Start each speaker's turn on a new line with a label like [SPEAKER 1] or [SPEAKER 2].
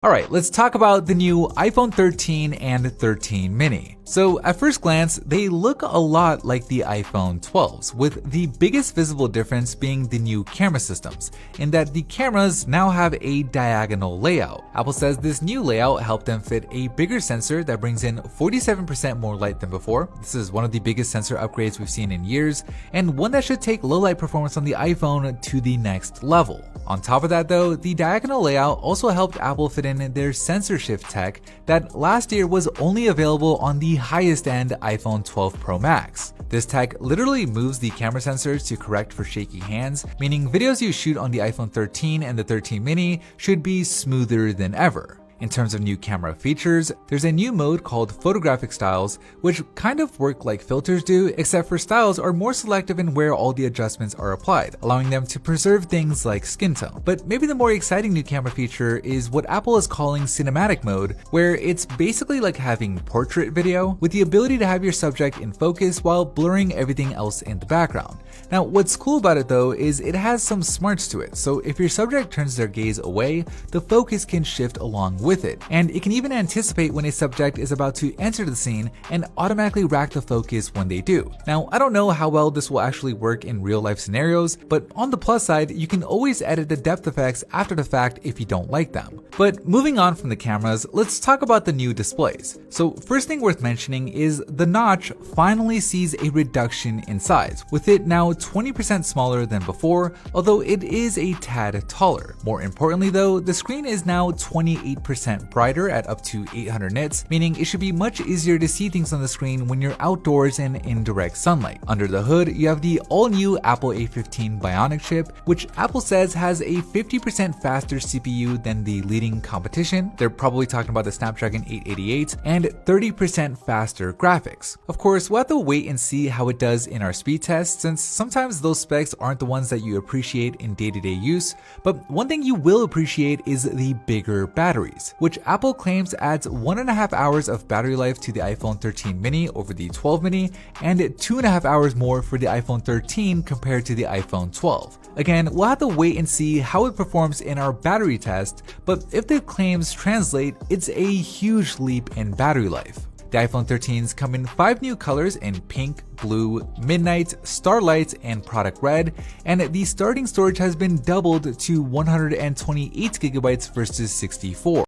[SPEAKER 1] Alright, let's talk about the new iPhone 13 and 13 mini. So at first glance, they look a lot like the iPhone 12s, with the biggest visible difference being the new camera systems, in that the cameras now have a diagonal layout. Apple says this new layout helped them fit a bigger sensor that brings in 47% more light than before. This is one of the biggest sensor upgrades we've seen in years, and one that should take low light performance on the iPhone to the next level. On top of that though, the diagonal layout also helped Apple fit in their sensor shift tech that last year was only available on the highest end iPhone 12 Pro Max. This tech literally moves the camera sensors to correct for shaky hands, meaning videos you shoot on the iPhone 13 and the 13 mini should be smoother than ever. In terms of new camera features, there's a new mode called photographic styles, which kind of work like filters do, except for styles are more selective in where all the adjustments are applied, allowing them to preserve things like skin tone. But maybe the more exciting new camera feature is what Apple is calling cinematic mode, where it's basically like having portrait video, with the ability to have your subject in focus while blurring everything else in the background. Now, what's cool about it though is it has some smarts to it, so if your subject turns their gaze away, the focus can shift along with it, and it can even anticipate when a subject is about to enter the scene and automatically rack the focus when they do. Now, I don't know how well this will actually work in real life scenarios, but on the plus side, you can always edit the depth effects after the fact if you don't like them. But moving on from the cameras, let's talk about the new displays. So first thing worth mentioning is the notch finally sees a reduction in size, with it now 20% smaller than before, although it is a tad taller. More importantly though, the screen is now 28% brighter at up to 800 nits, meaning it should be much easier to see things on the screen when you're outdoors in indirect sunlight. Under the hood, you have the all-new Apple A15 Bionic chip, which Apple says has a 50% faster CPU than the leading competition. They're probably talking about the Snapdragon 888, and 30% faster graphics. Of course, we'll have to wait and see how it does in our speed test, since sometimes those specs aren't the ones that you appreciate in day-to-day use, but one thing you will appreciate is the bigger batteries, which Apple claims adds 1.5 hours of battery life to the iPhone 13 mini over the 12 mini, and 2.5 hours more for the iPhone 13 compared to the iPhone 12. Again, we'll have to wait and see how it performs in our battery test, but if the claims translate, it's a huge leap in battery life. The iPhone 13s come in 5 new colors in pink, blue, midnight, starlight, and product red, and the starting storage has been doubled to 128GB versus 64.